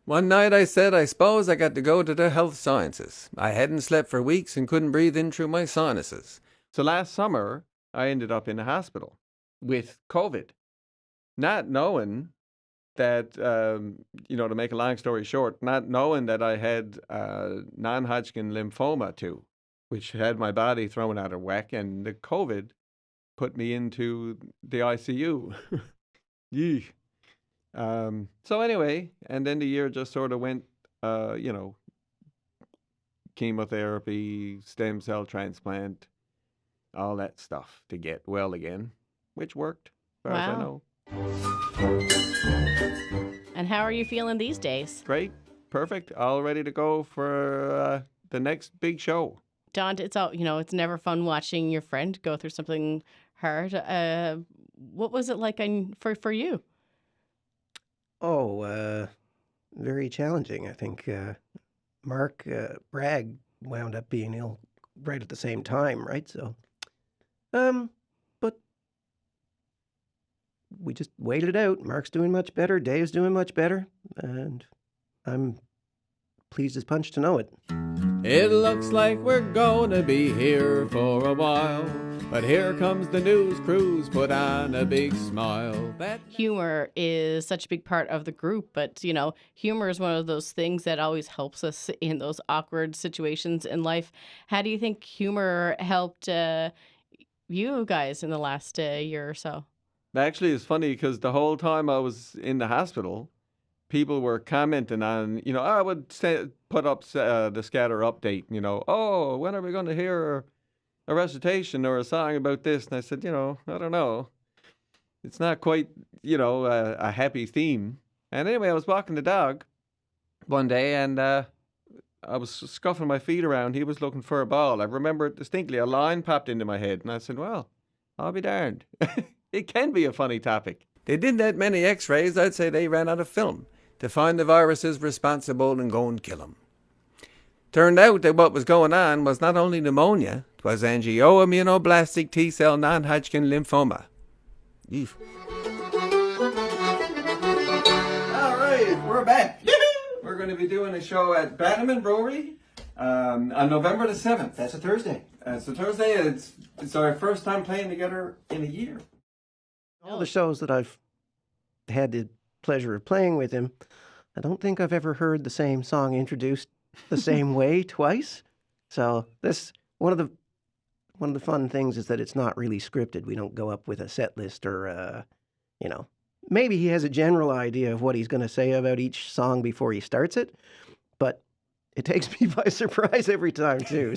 One night I said, I suppose I got to go to the health sciences. I hadn't slept for weeks and couldn't breathe in through my sinuses. So last summer, I ended up in the hospital with COVID, not knowing that, to make a long story short, not knowing that I had non-Hodgkin lymphoma too, which had my body thrown out of whack, and the COVID put me into the ICU. Yee. So anyway, and then the year just sort of went, chemotherapy, stem cell transplant, all that stuff to get well again, which worked, as far as I know. And how are you feeling these days? Great, perfect, all ready to go for the next big show. Daunt, it's never fun watching your friend go through something hard. What was it like for you? Very challenging. I think Mark Bragg wound up being ill right at the same time, right? So, but we just waited it out. Mark's doing much better. Dave's doing much better, and I'm pleased as punch to know it. It looks like we're gonna be here for a while, but here comes the news crews, put on a big smile. Humor is such a big part of the group, but, humor is one of those things that always helps us in those awkward situations in life. How do you think humor helped you guys in the last year or so? Actually, it's funny because the whole time I was in the hospital, people were commenting on, I would put up the scatter update, oh, when are we going to hear a recitation or a song about this? And I said, I don't know. It's not quite, a happy theme. And anyway, I was walking the dog one day and I was scuffing my feet around. He was looking for a ball. I remember it distinctly. A line popped into my head and I said, well, I'll be darned. It can be a funny topic. They did that many x-rays, I'd say they ran out of film to find the viruses responsible and go and kill them. Turned out that what was going on was not only pneumonia, it was angioimmunoblastic T-cell non-Hodgkin lymphoma. Eef. All right, we're back. We're going to be doing a show at Bannerman Brewery on November the 7th. That's a Thursday. It's a Thursday. It's our first time playing together in a year. All the shows that I've had the pleasure of playing with him, I don't think I've ever heard the same song introduced the same way twice. So this one of the fun things is that it's not really scripted. We don't go up with a set list or maybe he has a general idea of what he's going to say about each song before he starts it, but it takes me by surprise every time too.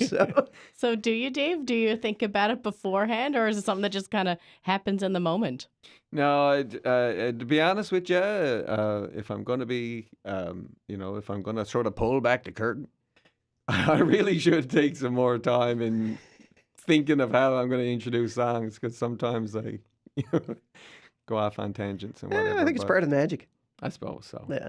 So do you, Dave? Do you think about it beforehand, or is it something that just kind of happens in the moment? No, to be honest with you, if I'm going to be, if I'm going to sort of pull back the curtain, I really should take some more time in thinking of how I'm going to introduce songs, because sometimes I go off on tangents and whatever. I think it's part of the magic. I suppose so. Yeah.